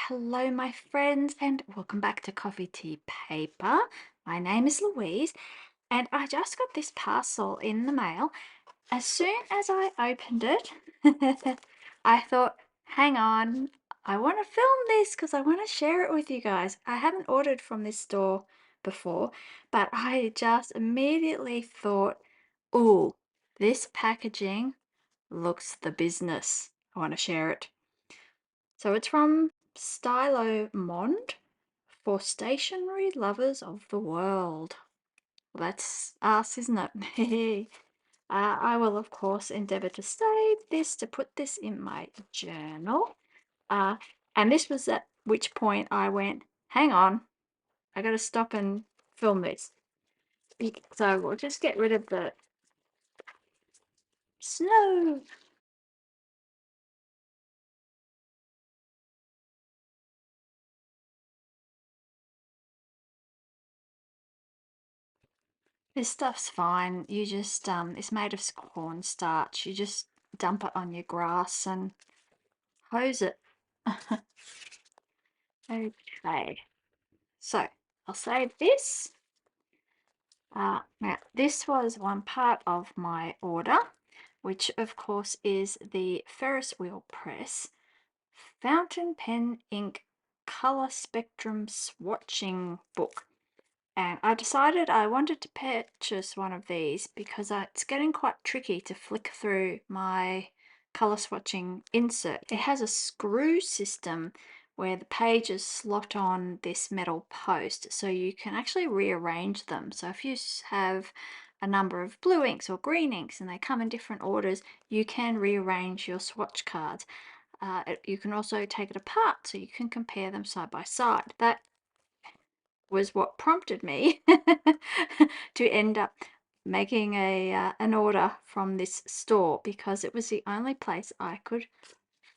Hello, my friends, and welcome back to Coffee Tea Paper. My name is Louise, and I just got this parcel in the mail. As soon as I opened it, I thought, hang on, I want to film this because I want to share it with you guys. I haven't ordered from this store before, but I just immediately thought, oh, this packaging looks the business. I want to share it. So it's from Stylo Monde for stationery lovers of the world. Well, that's us, isn't it? I will, of course, endeavour to save this, to put this in my journal. And this was at which point I went, hang on, I got to stop and film this. So we'll just get rid of the snow. This stuff's fine. You just, it's made of cornstarch. You just dump it on your grass and hose it. Okay, so I'll save this. Now, this was one part of my order, which of course is the Ferris wheel press fountain pen ink color spectrum swatching book. And I decided I wanted to purchase one of these because it's getting quite tricky to flick through my color swatching insert. It has a screw system where the pages slot on this metal post, so you can actually rearrange them. So if you have a number of blue inks or green inks and they come in different orders, you can rearrange your swatch cards. You can also take it apart so you can compare them side by side. That was what prompted me to end up making an order from this store, because it was the only place I could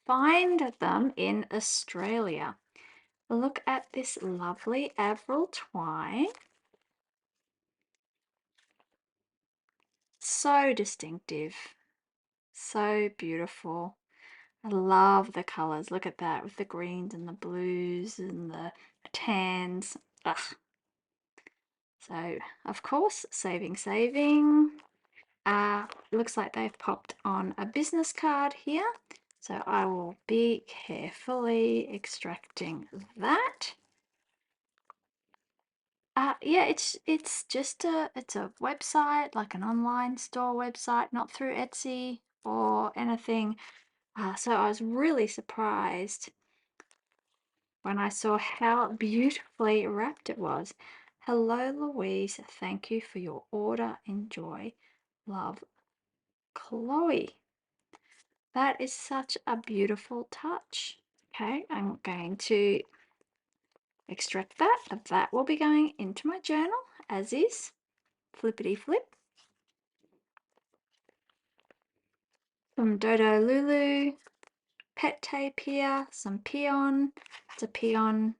find them in Australia. Look at this lovely Avril twine. So distinctive, so beautiful. I love the colors. Look at that, with the greens and the blues and the tans. Ugh. So, of course, saving. Looks like they've popped on a business card here. So I will be carefully extracting that. Yeah, it's just it's a website, like an online store website, not through Etsy or anything. So I was really surprised when I saw how beautifully wrapped it was. Hello, Louise. Thank you for your order. Enjoy. Love, Chloe. That is such a beautiful touch. Okay, I'm going to extract that. That will be going into my journal as is. Flippity flip. Some Dodo Lulu pet tape here, some peon. It's a peon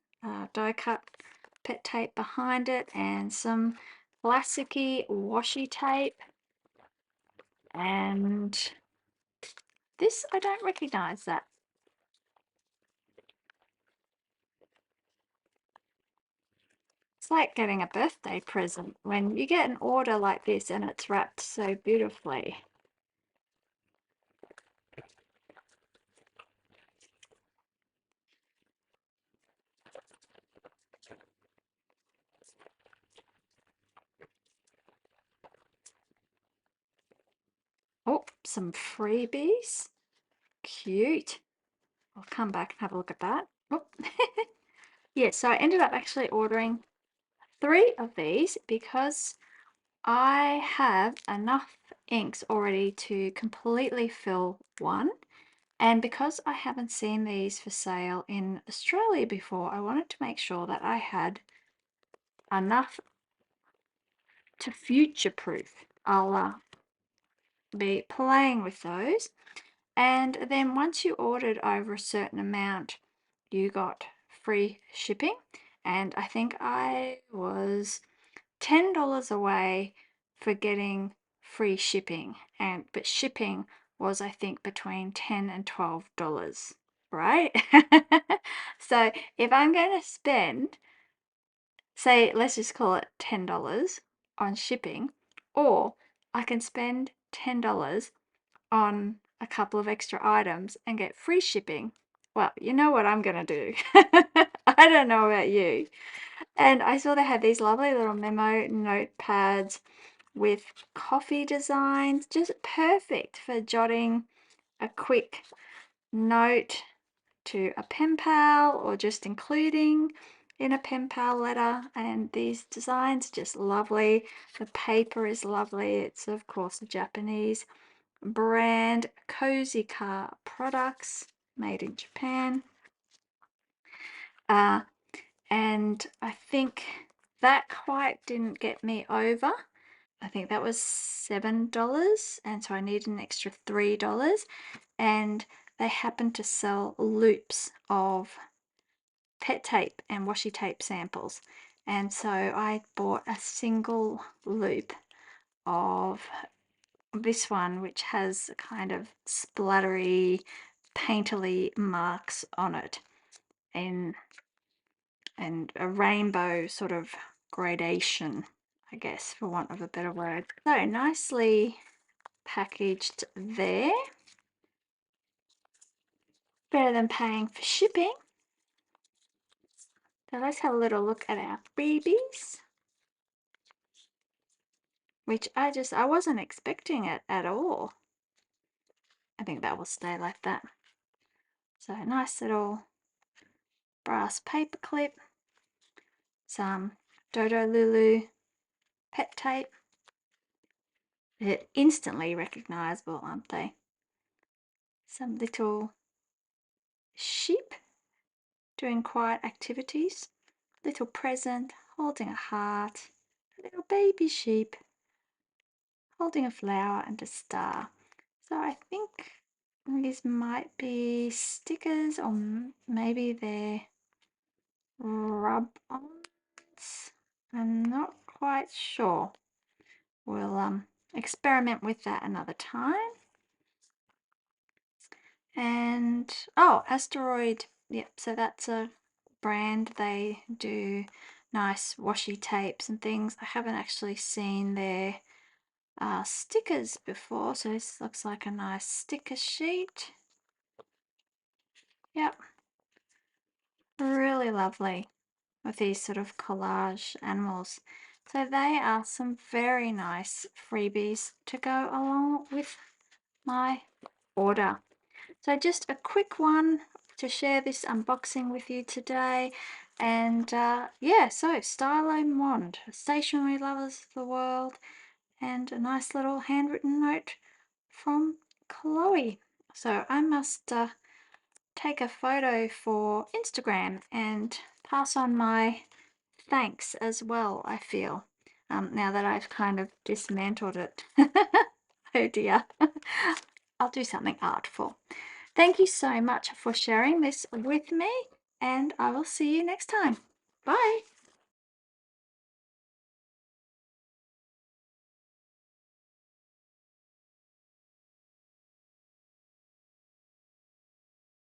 die cut pet tape behind it, and some plasticky washi tape. And this, I don't recognize that. It's like getting a birthday present when you get an order like this and it's wrapped so beautifully. Oh, some freebies. Cute. I'll come back and have a look at that. Oh. Yeah, so I ended up actually ordering 3 of these because I have enough inks already to completely fill one. And because I haven't seen these for sale in Australia before, I wanted to make sure that I had enough to future-proof. I'll be playing with those. And then once you ordered over a certain amount, you got free shipping. And I think I was $10 away for getting free shipping. But shipping was, I think, between $10 and $12. right? So if I'm going to spend, say, let's just call it $10 on shipping, or I can spend $10 on a couple of extra items and get free shipping. Well, you know what I'm gonna do. I don't know about you. And I saw they had these lovely little memo notepads with coffee designs, just perfect for jotting a quick note to a pen pal or just including in a pen pal letter. And these designs are just lovely. The paper is lovely. It's of course a Japanese brand, Cozy Car Products, made in Japan. Uh, and I think that quite didn't get me over. I think that was $7, and so I needed an extra $3. And they happened to sell loops of pet tape and washi tape samples. And so I bought a single loop of this one, which has kind of splattery, painterly marks on it, and a rainbow sort of gradation, I guess, for want of a better word. So nicely packaged there. Better than paying for shipping. So let's have a little look at our freebies, which I wasn't expecting it at all. I think that will stay like that. So a nice little brass paper clip, some Dodo Lulu pet tape. They're instantly recognizable, aren't they? Some little sheep doing quiet activities, little present holding a heart, a little baby sheep holding a flower and a star. So I think these might be stickers, or maybe they're rub-ons. I'm not quite sure. We'll experiment with that another time. And oh, Asteroid, yep, so that's a brand. They do nice washi tapes and things. I haven't actually seen their stickers before, so this looks like a nice sticker sheet. Yep, really lovely with these sort of collage animals. So they are some very nice freebies to go along with my order. So just a quick one to share this unboxing with you today. And yeah, so Stylo Monde, stationery lovers of the world, and a nice little handwritten note from Chloe. So I must take a photo for Instagram and pass on my thanks as well, I feel, now that I've kind of dismantled it. Oh dear. I'll do something artful. Thank you so much for sharing this with me, and I will see you next time. Bye.